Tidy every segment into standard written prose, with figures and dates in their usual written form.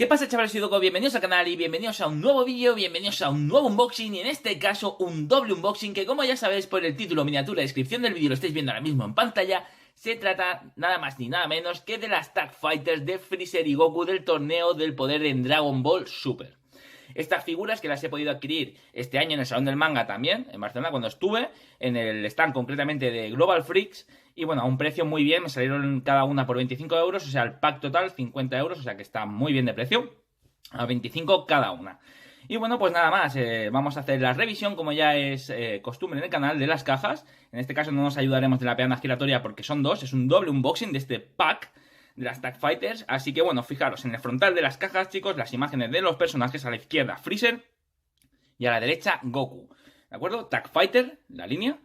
¿Qué pasa, chavales? Soy Doko, bienvenidos al canal y bienvenidos a un nuevo vídeo, bienvenidos a un nuevo unboxing y en este caso un doble unboxing que, como ya sabéis por el título, miniatura y descripción del vídeo, lo estáis viendo ahora mismo en pantalla. Se trata nada más ni nada menos que de las Tag Fighters de Freezer y Goku del torneo del poder en Dragon Ball Super. Estas figuras que las he podido adquirir este año en el Salón del Manga también, en Barcelona, cuando estuve, en el stand concretamente de Global Freaks. Y bueno, a un precio muy bien, me salieron cada una por 25 euros, o sea, el pack total 50 euros, o sea que está muy bien de precio, a 25 cada una. Y bueno, pues nada más, vamos a hacer la revisión, como ya es costumbre en el canal, de las cajas. En este caso no nos ayudaremos de la peana giratoria porque son dos, es un doble unboxing de este pack de las Tag Fighters. Así que bueno, fijaros, en el frontal de las cajas, chicos, las imágenes de los personajes: a la izquierda Freezer y a la derecha Goku, ¿de acuerdo? Tag Fighter, la línea,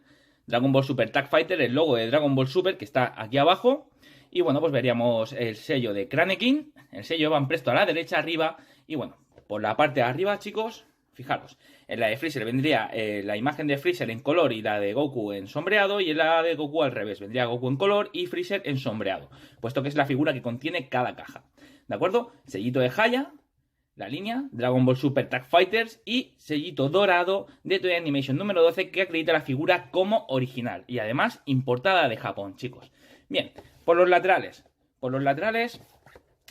Dragon Ball Super Tag Fighter, el logo de Dragon Ball Super que está aquí abajo. Y bueno, pues veríamos el sello de Crane King, el sello Van Presto a la derecha arriba. Y bueno, por la parte de arriba, chicos, fijaros, en la de Freezer vendría la imagen de Freezer en color y la de Goku en sombreado, y en la de Goku al revés, vendría Goku en color y Freezer en sombreado, puesto que es la figura que contiene cada caja, ¿de acuerdo? Sellito de Haya, la línea Dragon Ball Super Tag Fighters, y sellito dorado de Toei Animation número 12 que acredita la figura como original y además importada de Japón, chicos. Bien, por los laterales,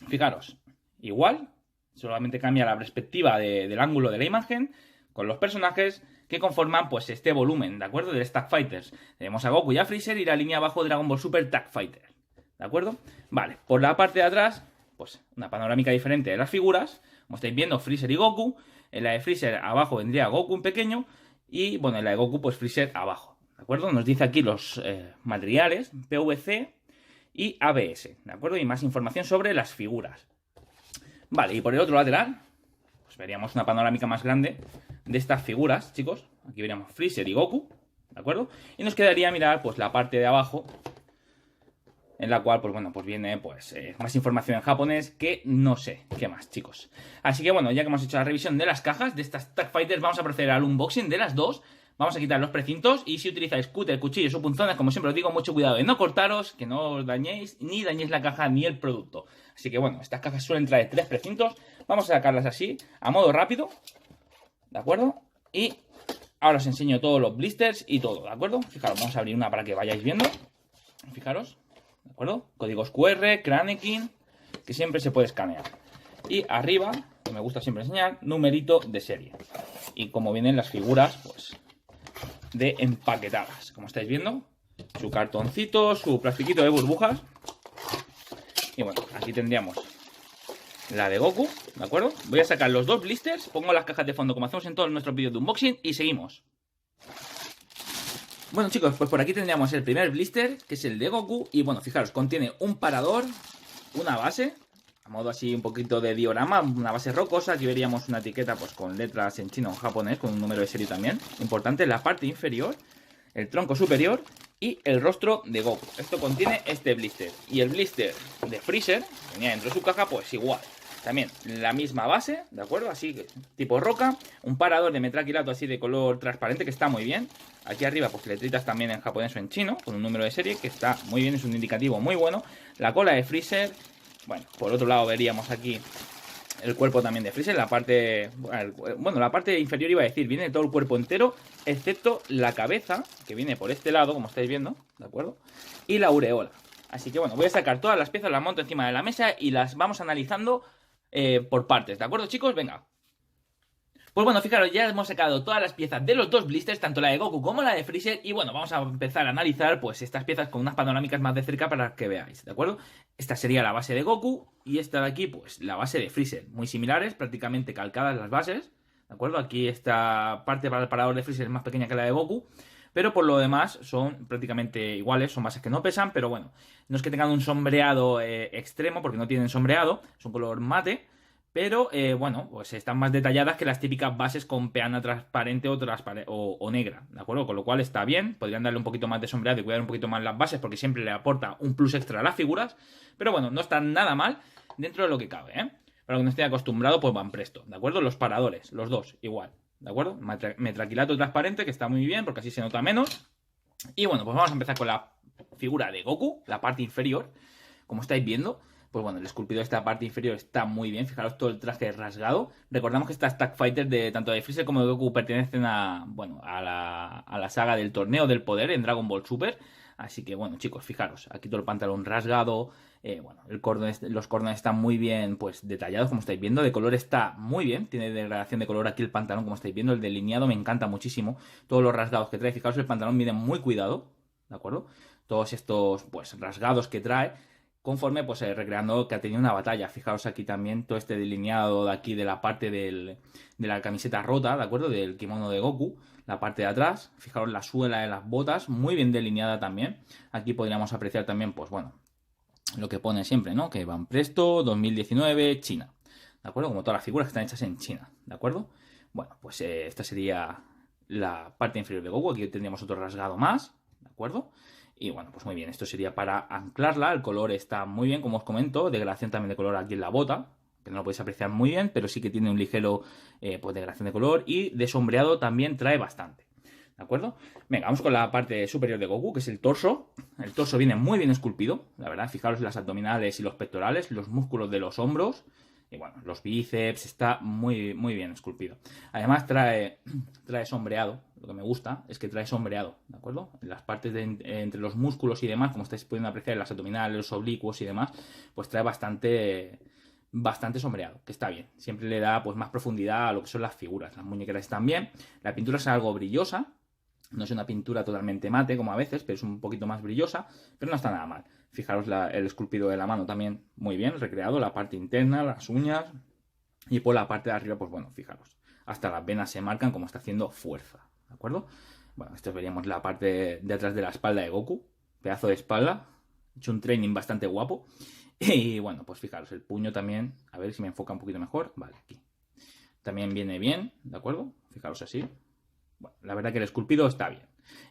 fijaros, igual, solamente cambia la perspectiva del ángulo de la imagen con los personajes que conforman pues este volumen, ¿de acuerdo? De Tag Fighters. Tenemos a Goku y a Freezer y la línea abajo Dragon Ball Super Tag Fighter, ¿de acuerdo? Vale, por la parte de atrás, pues una panorámica diferente de las figuras. Como estáis viendo, Freezer y Goku. En la de Freezer abajo vendría Goku en pequeño y bueno, en la de Goku pues Freezer abajo, ¿de acuerdo? Nos dice aquí los materiales, PVC y ABS, ¿de acuerdo? Y más información sobre las figuras. Vale, y por el otro lateral, pues veríamos una panorámica más grande de estas figuras, chicos. Aquí veríamos Freezer y Goku, ¿de acuerdo? Y nos quedaría mirar pues la parte de abajo, en la cual, pues bueno, pues viene pues más información en japonés que no sé qué más, chicos. Así que bueno, ya que hemos hecho la revisión de las cajas de estas Tag Fighters, vamos a proceder al unboxing de las dos. Vamos a quitar los precintos y si utilizáis cúter, cuchillos o punzones, como siempre os digo, mucho cuidado de no cortaros, que no os dañéis, ni dañéis la caja ni el producto. Así que bueno, estas cajas suelen traer 3 precintos. Vamos a sacarlas así, a modo rápido, ¿de acuerdo? Y ahora os enseño todos los blisters y todo, ¿de acuerdo? Fijaros, vamos a abrir una para que vayáis viendo. Fijaros, ¿de acuerdo? Códigos QR, Crane King, que siempre se puede escanear. Y arriba, que me gusta siempre enseñar, numerito de serie. Y como vienen las figuras, pues de empaquetadas, como estáis viendo, su cartoncito, su plastiquito de burbujas. Y bueno, aquí tendríamos la de Goku, ¿de acuerdo? Voy a sacar los dos blisters, pongo las cajas de fondo como hacemos en todos nuestros vídeos de unboxing y seguimos. Bueno, chicos, pues por aquí tendríamos el primer blister, que es el de Goku. Y bueno, fijaros, contiene un parador, una base, a modo así un poquito de diorama, una base rocosa. Aquí veríamos una etiqueta pues con letras en chino o en japonés, con un número de serie también. Importante, la parte inferior, el tronco superior y el rostro de Goku. Esto contiene este blister. Y el blister de Freezer, que venía dentro de su caja, pues igual. También la misma base, ¿de acuerdo? Así, tipo roca. Un parador de metraquilato así de color transparente, que está muy bien. Aquí arriba, pues letritas también en japonés o en chino, con un número de serie, que está muy bien, es un indicativo muy bueno. La cola de Freezer. Bueno, por otro lado veríamos aquí el cuerpo también de Freezer. La parte, bueno, la parte inferior iba a decir, viene todo el cuerpo entero, excepto la cabeza, que viene por este lado, como estáis viendo, ¿de acuerdo? Y la aureola. Así que bueno, voy a sacar todas las piezas, las monto encima de la mesa y las vamos analizando por partes, ¿de acuerdo, chicos? Venga. Pues bueno, fijaros, ya hemos sacado todas las piezas de los dos blisters, tanto la de Goku como la de Freezer. Y bueno, vamos a empezar a analizar pues estas piezas con unas panorámicas más de cerca para que veáis, ¿de acuerdo? Esta sería la base de Goku y esta de aquí pues la base de Freezer. Muy similares, prácticamente calcadas las bases, ¿de acuerdo? Aquí esta parte para el parador de Freezer es más pequeña que la de Goku, pero por lo demás son prácticamente iguales, son bases que no pesan, pero bueno, no es que tengan un sombreado extremo, porque no tienen sombreado, es un color mate. Pero, bueno, pues están más detalladas que las típicas bases con peana transparente o negra, ¿de acuerdo? Con lo cual está bien, podrían darle un poquito más de sombreado y cuidar un poquito más las bases porque siempre le aporta un plus extra a las figuras. Pero bueno, no está nada mal dentro de lo que cabe, ¿eh? Para que no esté acostumbrado, pues van presto, ¿de acuerdo? Los paradores, los dos, igual, ¿de acuerdo? Metraquilato transparente, que está muy bien porque así se nota menos. Y bueno, pues vamos a empezar con la figura de Goku, la parte inferior, como estáis viendo. Pues bueno, el esculpido de esta parte inferior está muy bien. Fijaros todo el traje rasgado. Recordamos que estas TAC Fighters de tanto de Freezer como de Goku pertenecen a, bueno, a la saga del Torneo del Poder en Dragon Ball Super. Así que bueno, chicos, fijaros, aquí todo el pantalón rasgado. Bueno, los cordones están muy bien pues detallados, como estáis viendo. De color está muy bien, tiene degradación de color aquí el pantalón, como estáis viendo. El delineado me encanta muchísimo. Todos los rasgados que trae, fijaros, el pantalón viene muy cuidado, ¿de acuerdo? Todos estos pues rasgados que trae conforme pues recreando que ha tenido una batalla. Fijaros aquí también todo este delineado de aquí de la parte de la camiseta rota, ¿de acuerdo? Del kimono de Goku, la parte de atrás. Fijaros la suela de las botas, muy bien delineada también. Aquí podríamos apreciar también, pues bueno, lo que pone siempre, ¿no? Que van presto, 2019, China, ¿de acuerdo? Como todas las figuras que están hechas en China, ¿de acuerdo? Bueno, pues esta sería la parte inferior de Goku. Aquí tendríamos otro rasgado más, ¿de acuerdo? Y bueno, pues muy bien, esto sería para anclarla. El color está muy bien, como os comento. Degradación también de color aquí en la bota, que no lo podéis apreciar muy bien, pero sí que tiene un ligero pues degradación de color. Y de sombreado también trae bastante, ¿de acuerdo? Venga, vamos con la parte superior de Goku, que es el torso. El torso viene muy bien esculpido, la verdad. Fijaros las abdominales y los pectorales, los músculos de los hombros. Y bueno, los bíceps, está muy, muy bien esculpido. Además trae sombreado. Lo que me gusta es que trae sombreado, ¿de acuerdo? En las partes entre los músculos y demás, como estáis pudiendo apreciar, las abdominales, los oblicuos y demás, pues trae bastante sombreado, que está bien. Siempre le da pues más profundidad a lo que son las figuras. Las muñequeras también. La pintura es algo brillosa. No es una pintura totalmente mate, como a veces, pero es un poquito más brillosa, pero no está nada mal. Fijaros el esculpido de la mano también muy bien recreado, la parte interna, las uñas, y por la parte de arriba, pues bueno, fijaros, hasta las venas se marcan como está haciendo fuerza, ¿de acuerdo? Bueno, esto veríamos la parte de atrás de la espalda de Goku, pedazo de espalda, hecho un training bastante guapo, y bueno, pues fijaros, el puño también, a ver si me enfoca un poquito mejor, vale, aquí. También viene bien, ¿de acuerdo? Fijaros así. Bueno, la verdad que el esculpido está bien.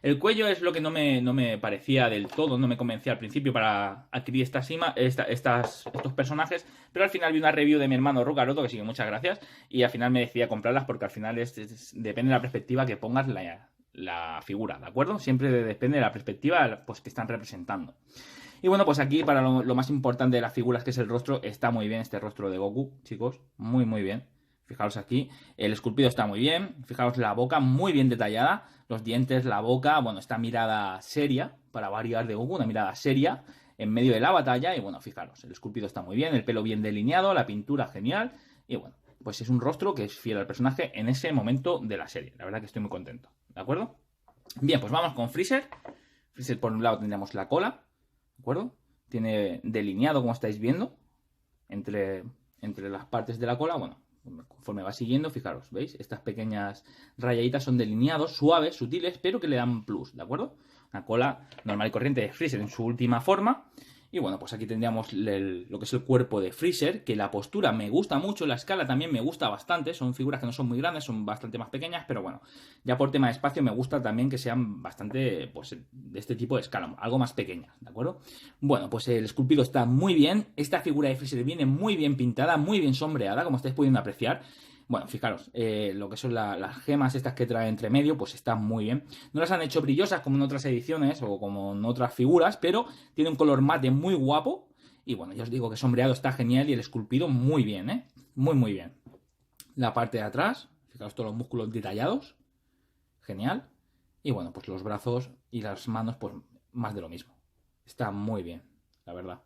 El cuello es lo que no me parecía del todo, no me convencía al principio para adquirir estos personajes, pero al final vi una review de mi hermano Rocaroto, que sigue, muchas gracias, y al final me decidí a comprarlas porque al final depende de la perspectiva que pongas la figura, ¿de acuerdo? Siempre depende de la perspectiva pues, que están representando. Y bueno, pues aquí para lo más importante de las figuras, que es el rostro, está muy bien este rostro de Goku, chicos, muy muy bien. Fijaos aquí, el esculpido está muy bien. Fijaos la boca muy bien detallada. Los dientes, la boca, bueno, esta mirada seria, para variar de Goku, una mirada seria en medio de la batalla. Y bueno, fijaros, el esculpido está muy bien, el pelo bien delineado, la pintura genial. Y bueno, pues es un rostro que es fiel al personaje en ese momento de la serie. La verdad que estoy muy contento, ¿de acuerdo? Bien, pues vamos con Freezer. Freezer por un lado tendríamos la cola, ¿de acuerdo? Tiene delineado, como estáis viendo, entre las partes de la cola, bueno. Conforme va siguiendo, fijaros, ¿veis? Estas pequeñas rayaditas son delineados, suaves, sutiles, pero que le dan plus, ¿de acuerdo? Una cola normal y corriente de Freezer en su última forma. Y bueno, pues aquí tendríamos lo que es el cuerpo de Freezer, que la postura me gusta mucho, la escala también me gusta bastante. Son figuras que no son muy grandes, son bastante más pequeñas, pero bueno, ya por tema de espacio me gusta también que sean bastante, pues, de este tipo de escala, algo más pequeñas, ¿de acuerdo? Bueno, pues el esculpido está muy bien. Esta figura de Freezer viene muy bien pintada, muy bien sombreada, como estáis pudiendo apreciar. Bueno, fijaros, lo que son las gemas estas que trae entre medio, pues están muy bien. No las han hecho brillosas como en otras ediciones o como en otras figuras, pero tiene un color mate muy guapo. Y bueno, ya os digo que sombreado está genial y el esculpido muy bien, ¿eh? Muy, muy bien. La parte de atrás, fijaros todos los músculos detallados. Genial. Y bueno, pues los brazos y las manos, pues más de lo mismo. Está muy bien, la verdad.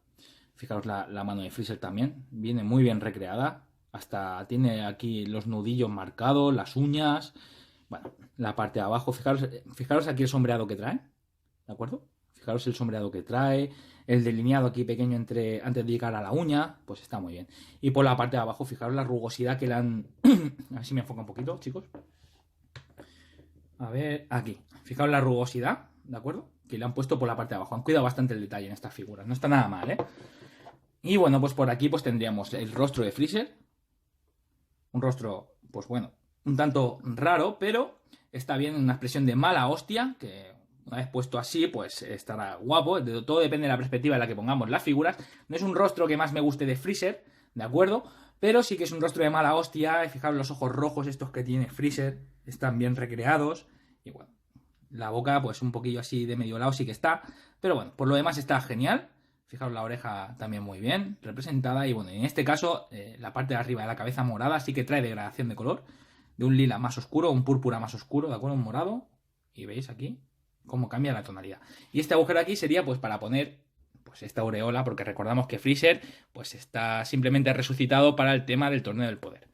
Fijaros la mano de Freezer también. Viene muy bien recreada. Hasta tiene aquí los nudillos marcados, las uñas. Bueno, la parte de abajo. Fijaros aquí el sombreado que trae. ¿De acuerdo? Fijaros el sombreado que trae. El delineado aquí pequeño antes de llegar a la uña. Pues está muy bien. Y por la parte de abajo, fijaros la rugosidad que le han... A ver si me enfoca un poquito, chicos. A ver, aquí. Fijaros la rugosidad, ¿de acuerdo? Que le han puesto por la parte de abajo. Han cuidado bastante el detalle en estas figuras. No está nada mal, ¿eh? Y bueno, pues por aquí pues tendríamos el rostro de Freezer. Un rostro, pues bueno, un tanto raro, pero está bien, una expresión de mala hostia, que una vez puesto así, pues estará guapo. Todo depende de la perspectiva en la que pongamos las figuras. No es un rostro que más me guste de Freezer, ¿de acuerdo? Pero sí que es un rostro de mala hostia. Fijaros los ojos rojos estos que tiene Freezer, están bien recreados. Y bueno, la boca pues un poquillo así de medio lado sí que está. Pero bueno, por lo demás está genial. Fijaos la oreja también muy bien representada. Y bueno, en este caso, la parte de arriba de la cabeza morada sí que trae degradación de color. De un lila más oscuro, un púrpura más oscuro, ¿de acuerdo? Un morado. Y veis aquí cómo cambia la tonalidad. Y este agujero aquí sería pues para poner pues esta aureola, porque recordamos que Freezer pues está simplemente resucitado para el tema del torneo del poder.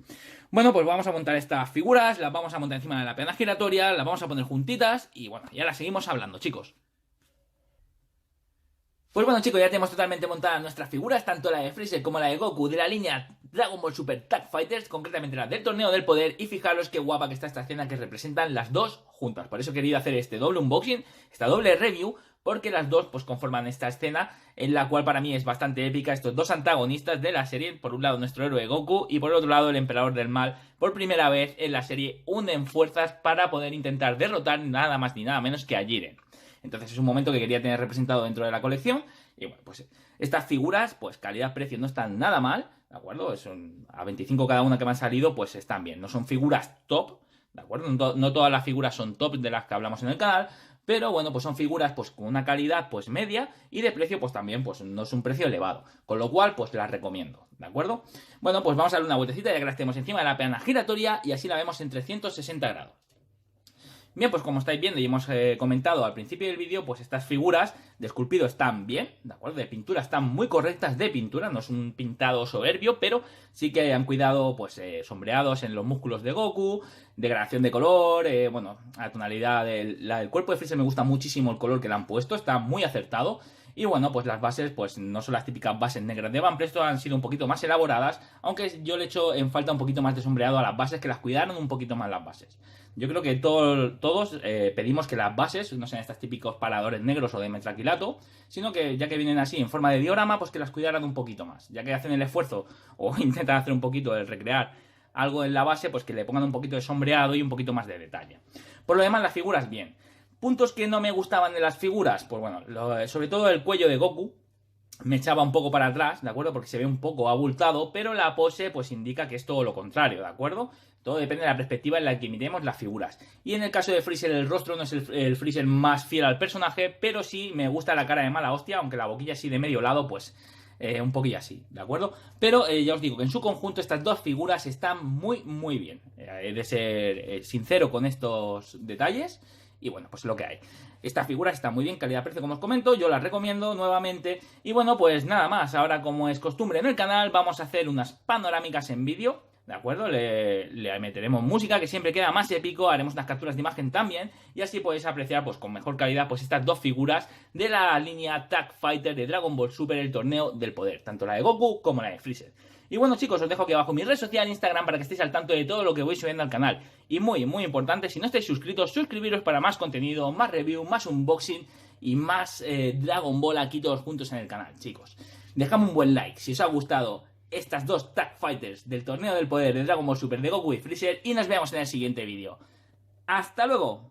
Bueno, pues vamos a montar estas figuras, las vamos a montar encima de la pena giratoria, las vamos a poner juntitas y bueno, ya las seguimos hablando, chicos. Pues bueno, chicos, ya tenemos totalmente montadas nuestras figuras, tanto la de Freezer como la de Goku, de la línea Dragon Ball Super Tag Fighters, concretamente las del Torneo del Poder, y fijaros qué guapa que está esta escena que representan las dos juntas. Por eso he querido hacer este doble unboxing, esta doble review, porque las dos pues conforman esta escena, en la cual para mí es bastante épica, estos dos antagonistas de la serie, por un lado nuestro héroe Goku, y por otro lado el Emperador del Mal, por primera vez en la serie unen fuerzas para poder intentar derrotar nada más ni nada menos que a Jiren. Entonces es un momento que quería tener representado dentro de la colección. Y bueno, pues estas figuras, pues calidad-precio no están nada mal, ¿de acuerdo? Son a 25 cada una que me han salido, pues están bien. No son figuras top, ¿de acuerdo? No todas las figuras son top de las que hablamos en el canal, pero bueno, pues son figuras pues con una calidad pues media y de precio pues también pues no es un precio elevado. Con lo cual pues las recomiendo, ¿de acuerdo? Bueno, pues vamos a darle una vueltecita ya que las tenemos encima de la pena giratoria y así la vemos en 360 grados. Bien, pues como estáis viendo y hemos comentado al principio del vídeo, pues estas figuras de esculpido están bien, ¿de acuerdo? De pintura están muy correctas de pintura, no es un pintado soberbio, pero sí que han cuidado, pues, sombreados en los músculos de Goku, degradación de color, bueno, la tonalidad del cuerpo de Freezer me gusta muchísimo el color que le han puesto, está muy acertado. Y bueno, pues las bases, pues no son las típicas bases negras de Van Presto, han sido un poquito más elaboradas, aunque yo le echo en falta un poquito más de sombreado a las bases, que las cuidaron un poquito más las bases. Yo creo que todos pedimos que las bases no sean estos típicos paradores negros o de metraquilato, sino que ya que vienen así en forma de diorama, pues que las cuidaran un poquito más. Ya que hacen el esfuerzo o intentan hacer un poquito de recrear algo en la base, pues que le pongan un poquito de sombreado y un poquito más de detalle. Por lo demás, las figuras bien. Puntos que no me gustaban de las figuras, pues bueno, sobre todo el cuello de Goku me echaba un poco para atrás, ¿de acuerdo? Porque se ve un poco abultado, pero la pose pues indica que es todo lo contrario, ¿de acuerdo? Todo depende de la perspectiva en la que miremos las figuras. Y en el caso de Freezer el rostro no es el Freezer más fiel al personaje, pero sí me gusta la cara de mala hostia, aunque la boquilla así de medio lado pues un poquillo así, ¿de acuerdo? Pero ya os digo que en su conjunto estas dos figuras están muy bien. He de ser sincero con estos detalles. Y bueno, pues lo que hay. Estas figuras están muy bien, calidad-precio como os comento, yo las recomiendo nuevamente. Y bueno, pues nada más, ahora como es costumbre en el canal, vamos a hacer unas panorámicas en vídeo, ¿de acuerdo? Le meteremos música que siempre queda más épico, haremos unas capturas de imagen también. Y así podéis apreciar pues con mejor calidad pues estas dos figuras de la línea Tag Fighter de Dragon Ball Super, el torneo del poder. Tanto la de Goku como la de Freezer. Y bueno chicos, os dejo aquí abajo mi red social Instagram para que estéis al tanto de todo lo que voy subiendo al canal. Y muy importante, si no estáis suscritos, suscribiros para más contenido, más review, más unboxing y más Dragon Ball aquí todos juntos en el canal, chicos. Dejadme un buen like si os ha gustado estas dos Tag Fighters del torneo del poder de Dragon Ball Super de Goku y Freezer y nos vemos en el siguiente vídeo. ¡Hasta luego!